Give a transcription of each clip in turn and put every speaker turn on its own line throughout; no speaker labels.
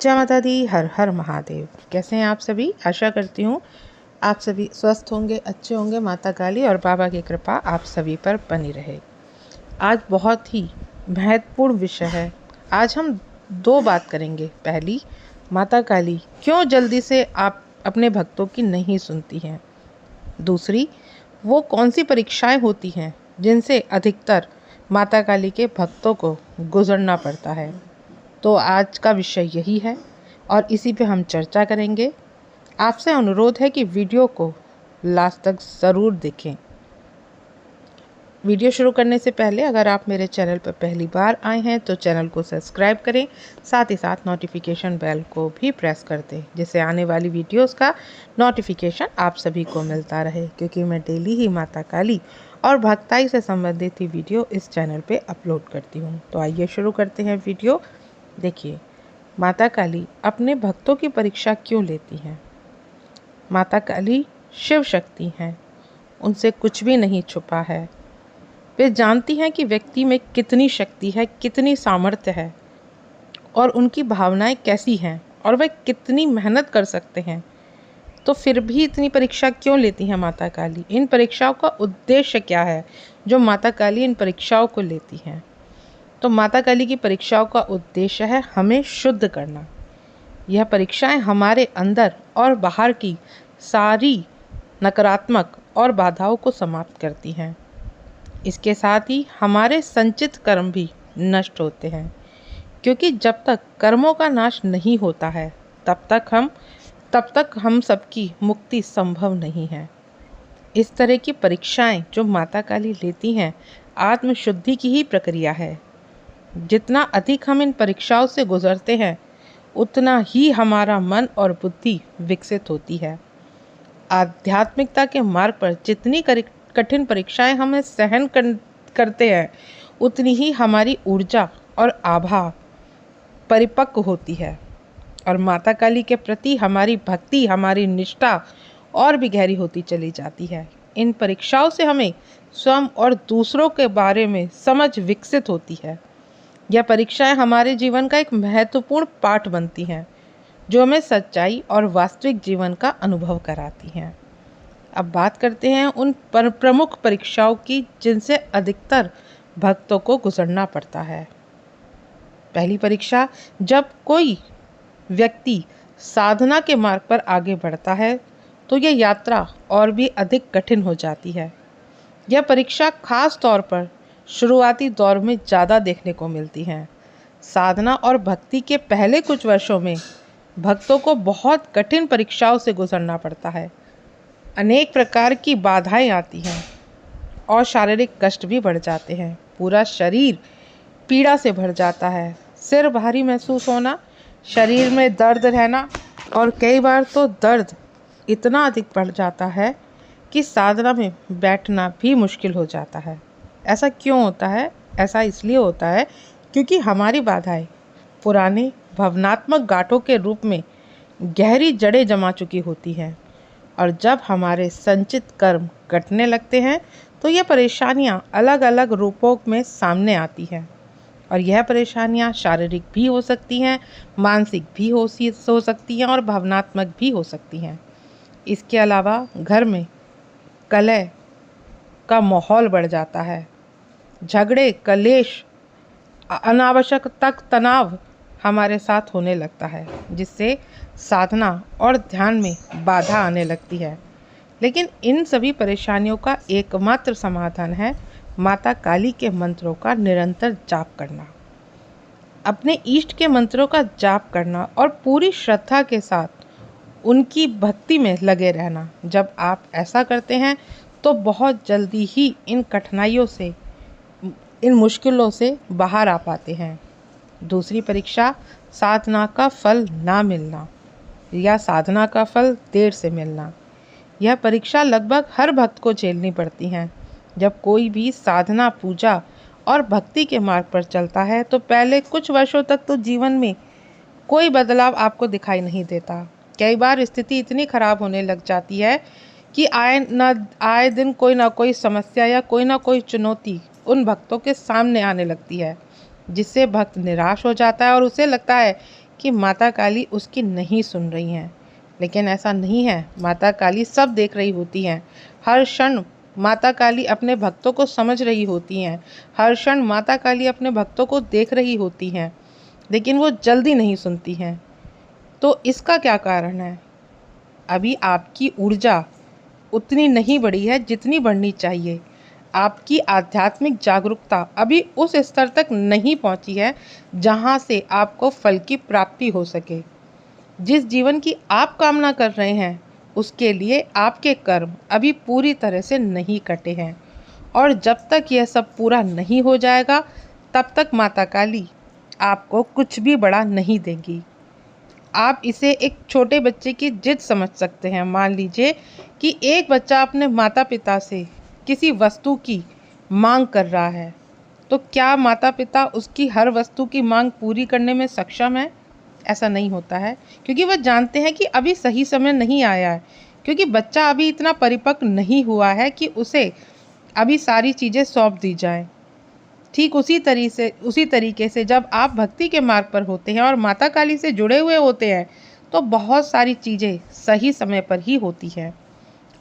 जय माता दी, हर हर महादेव। कैसे हैं आप सभी? आशा करती हूँ आप सभी स्वस्थ होंगे, अच्छे होंगे। माता काली और बाबा की कृपा आप सभी पर बनी रहे। आज बहुत ही महत्वपूर्ण विषय है। आज हम दो बात करेंगे। पहली, माता काली क्यों जल्दी से आप अपने भक्तों की नहीं सुनती हैं। दूसरी, वो कौन सी परीक्षाएं होती हैं जिनसे अधिकतर माता काली के भक्तों को गुजरना पड़ता है। तो आज का विषय यही है और इसी पे हम चर्चा करेंगे। आपसे अनुरोध है कि वीडियो को लास्ट तक ज़रूर देखें। वीडियो शुरू करने से पहले अगर आप मेरे चैनल पर पहली बार आए हैं तो चैनल को सब्सक्राइब करें, साथ ही साथ नोटिफिकेशन बेल को भी प्रेस कर दें, जिससे आने वाली वीडियोस का नोटिफिकेशन आप सभी को मिलता रहे, क्योंकि मैं डेली ही माता काली और भक्ताई से संबंधित ही वीडियो इस चैनल पे अपलोड करती हूँ। तो आइए शुरू करते हैं वीडियो। देखिए, माता काली अपने भक्तों की परीक्षा क्यों लेती हैं। माता काली शिव शक्ति हैं, उनसे कुछ भी नहीं छुपा है। वे जानती हैं कि व्यक्ति में कितनी शक्ति है, कितनी सामर्थ्य है और उनकी भावनाएं कैसी हैं और वे कितनी मेहनत कर सकते हैं। तो फिर भी इतनी परीक्षा क्यों लेती हैं माता काली? इन परीक्षाओं का उद्देश्य क्या है जो माता काली इन परीक्षाओं को लेती हैं? तो माता काली की परीक्षाओं का उद्देश्य है हमें शुद्ध करना। यह परीक्षाएं हमारे अंदर और बाहर की सारी नकारात्मक और बाधाओं को समाप्त करती हैं। इसके साथ ही हमारे संचित कर्म भी नष्ट होते हैं, क्योंकि जब तक कर्मों का नाश नहीं होता है तब तक हम सबकी मुक्ति संभव नहीं है। इस तरह की परीक्षाएं जो माता काली लेती हैं आत्मशुद्धि की ही प्रक्रिया है। जितना अधिक हम इन परीक्षाओं से गुजरते हैं उतना ही हमारा मन और बुद्धि विकसित होती है। आध्यात्मिकता के मार्ग पर जितनी कठिन परीक्षाएं हमें सहन करते हैं उतनी ही हमारी ऊर्जा और आभा परिपक्व होती है और माता काली के प्रति हमारी भक्ति, हमारी निष्ठा और भी गहरी होती चली जाती है। इन परीक्षाओं से हमें स्वयं और दूसरों के बारे में समझ विकसित होती है। यह परीक्षाएं हमारे जीवन का एक महत्वपूर्ण पाठ बनती हैं, जो हमें सच्चाई और वास्तविक जीवन का अनुभव कराती हैं। अब बात करते हैं उन प्रमुख परीक्षाओं की जिनसे अधिकतर भक्तों को गुजरना पड़ता है। पहली परीक्षा, जब कोई व्यक्ति साधना के मार्ग पर आगे बढ़ता है तो यह यात्रा और भी अधिक कठिन हो जाती है। यह परीक्षा खास तौर पर शुरुआती दौर में ज़्यादा देखने को मिलती हैं। साधना और भक्ति के पहले कुछ वर्षों में भक्तों को बहुत कठिन परीक्षाओं से गुजरना पड़ता है। अनेक प्रकार की बाधाएं आती हैं और शारीरिक कष्ट भी बढ़ जाते हैं। पूरा शरीर पीड़ा से भर जाता है। सिर भारी महसूस होना, शरीर में दर्द रहना और कई बार तो दर्द इतना अधिक बढ़ जाता है कि साधना में बैठना भी मुश्किल हो जाता है। ऐसा क्यों होता है? ऐसा इसलिए होता है क्योंकि हमारी बाधाएं पुराने भावनात्मक गांठों के रूप में गहरी जड़ें जमा चुकी होती हैं और जब हमारे संचित कर्म कटने लगते हैं तो ये परेशानियां अलग अलग रूपों में सामने आती हैं। और यह परेशानियां शारीरिक भी हो सकती हैं, मानसिक भी हो सकती हैं और भावनात्मक भी हो सकती हैं। इसके अलावा घर में कलह का माहौल बढ़ जाता है। झगड़े, कलेश, अनावश्यक तनाव हमारे साथ होने लगता है, जिससे साधना और ध्यान में बाधा आने लगती है। लेकिन इन सभी परेशानियों का एकमात्र समाधान है माता काली के मंत्रों का निरंतर जाप करना। अपने इष्ट के मंत्रों का जाप करना और पूरी श्रद्धा के साथ उनकी भक्ति में लगे रहना। जब आप ऐसा करते हैं तो बहुत जल्दी ही इन कठिनाइयों से, इन मुश्किलों से बाहर आ पाते हैं। दूसरी परीक्षा, साधना का फल ना मिलना या साधना का फल देर से मिलना। यह परीक्षा लगभग हर भक्त को झेलनी पड़ती है। जब कोई भी साधना, पूजा और भक्ति के मार्ग पर चलता है तो पहले कुछ वर्षों तक तो जीवन में कोई बदलाव आपको दिखाई नहीं देता। कई बार स्थिति इतनी खराब होने लग जाती है कि आए दिन कोई ना कोई समस्या या कोई ना कोई चुनौती उन भक्तों के सामने आने लगती है, जिससे भक्त निराश हो जाता है और उसे लगता है कि माता काली उसकी नहीं सुन रही हैं, लेकिन ऐसा नहीं है। माता काली सब देख रही होती हैं। हर क्षण माता काली अपने भक्तों को समझ रही होती हैं। हर क्षण माता काली अपने भक्तों को देख रही होती हैं, लेकिन वो जल्दी नहीं सुनती हैं। तो इसका क्या कारण है? अभी आपकी ऊर्जा उतनी नहीं बढ़ी है जितनी बढ़नी चाहिए। आपकी आध्यात्मिक जागरूकता अभी उस स्तर तक नहीं पहुंची है जहां से आपको फल की प्राप्ति हो सके। जिस जीवन की आप कामना कर रहे हैं उसके लिए आपके कर्म अभी पूरी तरह से नहीं कटे हैं, और जब तक यह सब पूरा नहीं हो जाएगा तब तक माता काली आपको कुछ भी बड़ा नहीं देंगी। आप इसे एक छोटे बच्चे की जिद समझ सकते हैं। मान लीजिए कि एक बच्चा अपने माता पिता से किसी वस्तु की मांग कर रहा है, तो क्या माता पिता उसकी हर वस्तु की मांग पूरी करने में सक्षम है? ऐसा नहीं होता है, क्योंकि वह जानते हैं कि अभी सही समय नहीं आया है, क्योंकि बच्चा अभी इतना परिपक्व नहीं हुआ है कि उसे अभी सारी चीज़ें सौंप दी जाएं। ठीक उसी तरीके से जब आप भक्ति के मार्ग पर होते हैं और माता काली से जुड़े हुए होते हैं तो बहुत सारी चीज़ें सही समय पर ही होती है।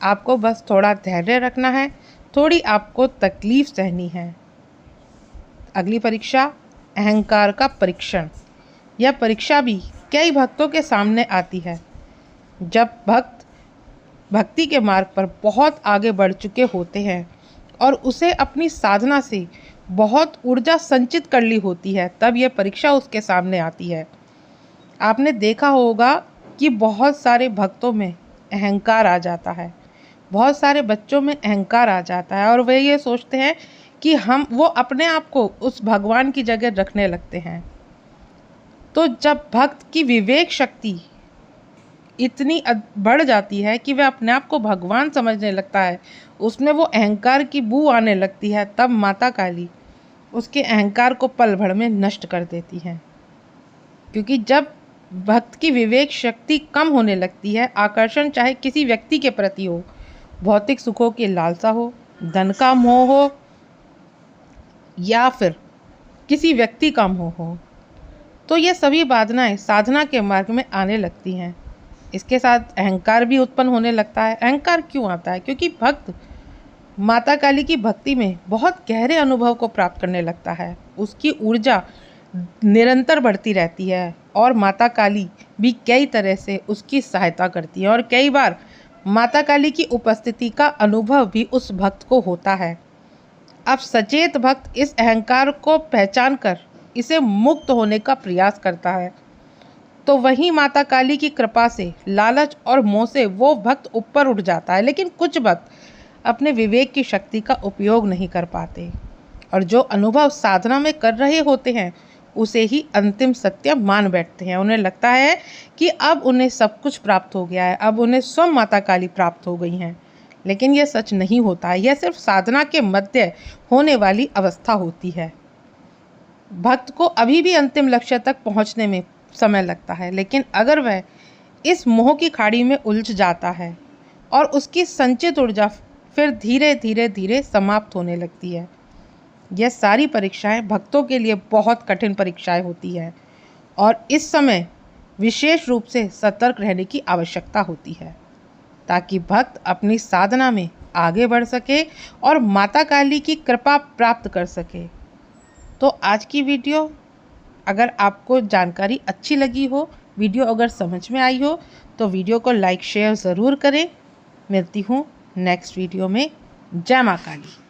आपको बस थोड़ा धैर्य रखना है, थोड़ी आपको तकलीफ सहनी है। अगली परीक्षा, अहंकार का परीक्षण। यह परीक्षा भी कई भक्तों के सामने आती है। जब भक्त भक्ति के मार्ग पर बहुत आगे बढ़ चुके होते हैं और उसे अपनी साधना से बहुत ऊर्जा संचित कर ली होती है, तब यह परीक्षा उसके सामने आती है। आपने देखा होगा कि बहुत सारे भक्तों में अहंकार आ जाता है, बहुत सारे बच्चों में अहंकार आ जाता है, और वे ये सोचते हैं कि वो अपने आप को उस भगवान की जगह रखने लगते हैं। तो जब भक्त की विवेक शक्ति इतनी बढ़ जाती है कि वह अपने आप को भगवान समझने लगता है, उसमें वो अहंकार की बू आने लगती है, तब माता काली उसके अहंकार को पल भर में नष्ट कर देती है। क्योंकि जब भक्त की विवेक शक्ति कम होने लगती है, आकर्षण चाहे किसी व्यक्ति के प्रति हो, भौतिक सुखों की लालसा हो, धन का मोह हो, या फिर किसी व्यक्ति का मोह हो, तो ये सभी बाधाएं साधना के मार्ग में आने लगती हैं। इसके साथ अहंकार भी उत्पन्न होने लगता है। अहंकार क्यों आता है? क्योंकि भक्त माता काली की भक्ति में बहुत गहरे अनुभव को प्राप्त करने लगता है। उसकी ऊर्जा निरंतर बढ़ती रहती है और माता काली भी कई तरह से उसकी सहायता करती है, और कई बार माता काली की उपस्थिति का अनुभव भी उस भक्त को होता है। अब सचेत भक्त इस अहंकार को पहचान कर इसे मुक्त होने का प्रयास करता है, तो वहीं माता काली की कृपा से लालच और मोह से वो भक्त ऊपर उठ जाता है। लेकिन कुछ भक्त अपने विवेक की शक्ति का उपयोग नहीं कर पाते, और जो अनुभव साधना में कर रहे होते हैं उसे ही अंतिम सत्य मान बैठते हैं। उन्हें लगता है कि अब उन्हें सब कुछ प्राप्त हो गया है, अब उन्हें स्वयं माता काली प्राप्त हो गई हैं। लेकिन यह सच नहीं होता है। यह सिर्फ साधना के मध्य होने वाली अवस्था होती है। भक्त को अभी भी अंतिम लक्ष्य तक पहुंचने में समय लगता है, लेकिन अगर वह इस मोह की खाड़ी में उलझ जाता है और उसकी संचित ऊर्जा फिर धीरे धीरे समाप्त होने लगती है। यह सारी परीक्षाएं भक्तों के लिए बहुत कठिन परीक्षाएं होती है, और इस समय विशेष रूप से सतर्क रहने की आवश्यकता होती है, ताकि भक्त अपनी साधना में आगे बढ़ सके और माता काली की कृपा प्राप्त कर सके। तो आज की वीडियो अगर आपको जानकारी अच्छी लगी हो, वीडियो अगर समझ में आई हो, तो वीडियो को लाइक शेयर ज़रूर करें। मिलती हूँ नेक्स्ट वीडियो में। जय मां काली।